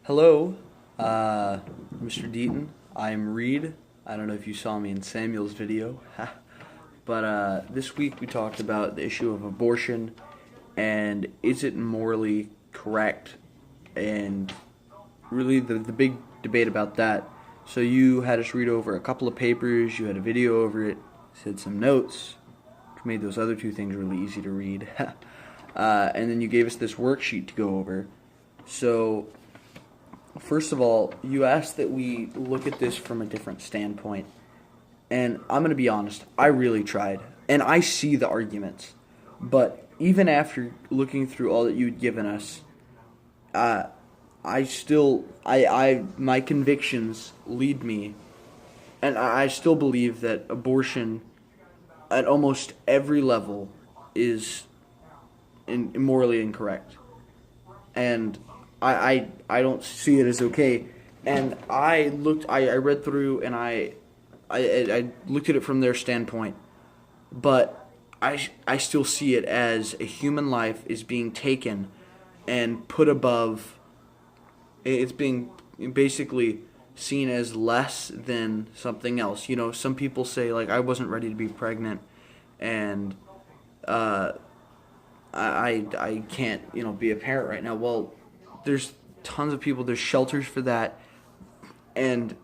Hello, Mr. Deaton. I'm Reed. I don't know if you saw me in Samuel's video, but this week we talked about the issue of abortion and is it morally correct, and really the big debate about that. So you had us read over a couple of papers, you had a video over it, said some notes, which made those other two things really easy to read, and then you gave us this worksheet to go over. So first of all, you asked that we look at this from a different standpoint. And I'm going to be honest, I really tried. And I see the arguments. But even after looking through all that you'd given us, my convictions lead me. And I still believe that abortion at almost every level is morally incorrect. And I don't see it as okay. And I read through and I looked at it from their standpoint, but I still see it as a human life is being taken and put above. It's being basically seen as less than something else. You know, some people say, like, I wasn't ready to be pregnant, and I can't, be a parent right now. Well, there's tons of people, there's shelters for that, and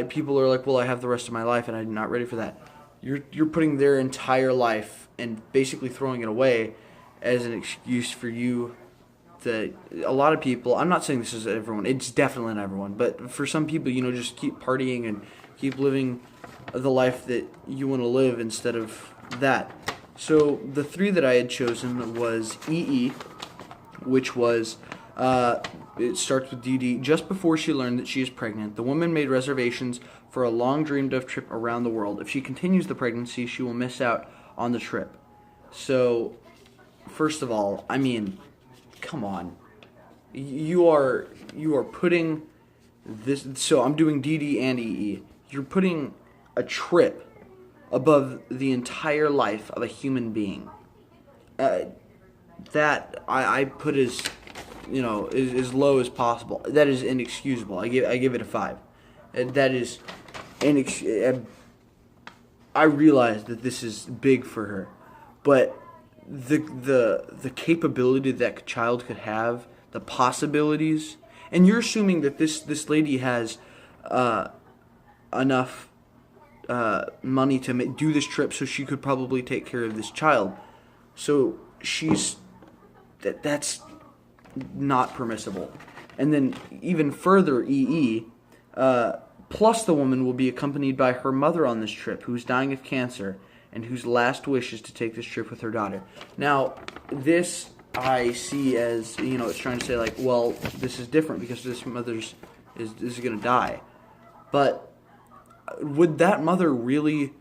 people are like, well, I have the rest of my life and I'm not ready for that. You're putting their entire life and basically throwing it away as an excuse for you. That a lot of people, I'm not saying this is everyone, it's definitely not everyone, but for some people, just keep partying and keep living the life that you want to live instead of that. So the three that I had chosen was EE, which was, it starts with DD. Just before she learned that she is pregnant, the woman made reservations for a long dreamed of trip around the world. If she continues the pregnancy, she will miss out on the trip. So, first of all, come on. You are putting this, so I'm doing DD and EE. You're putting a trip above the entire life of a human being. That I put as as low as possible. That is inexcusable. I give it a 5. That is I realize that this is big for her, but the capability that child could have, the possibilities, and you're assuming that this lady has enough money to do this trip, so she could probably take care of this child. So that's not permissible. And then even further, EE, plus the woman will be accompanied by her mother on this trip, who's dying of cancer and whose last wish is to take this trip with her daughter. Now, this I see as, it's trying to say, like, well, this is different because this mother's is going to die. But would that mother really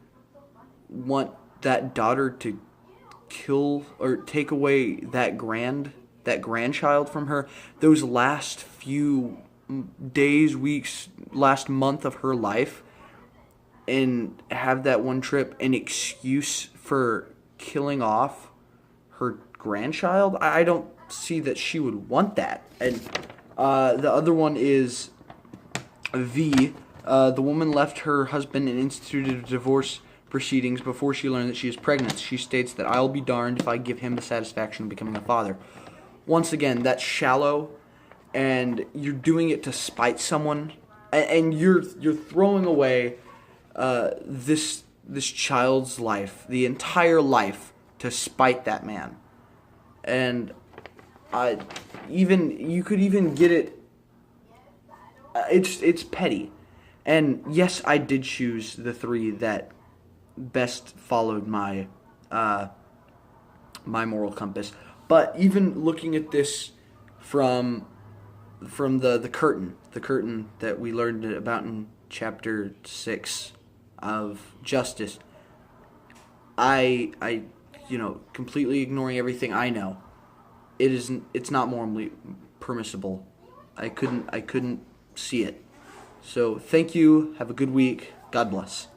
want that daughter to kill or take away that grandchild from her, those last few days, weeks, last month of her life, and have that one trip an excuse for killing off her grandchild? I don't see that she would want that. And the other one is V. The woman left her husband and instituted divorce proceedings before she learned that she is pregnant. She states that I'll be darned if I give him the satisfaction of becoming a father. Once again, that's shallow, and you're doing it to spite someone, and you're throwing away this child's life, the entire life, to spite that man. And you could even get it. It's petty, and yes, I did choose the three that best followed my moral compass. But even looking at this from the curtain that we learned about in chapter 6 of Justice, I completely ignoring everything I know, it's not morally permissible. I couldn't see it. So thank you. Have a good week. God bless.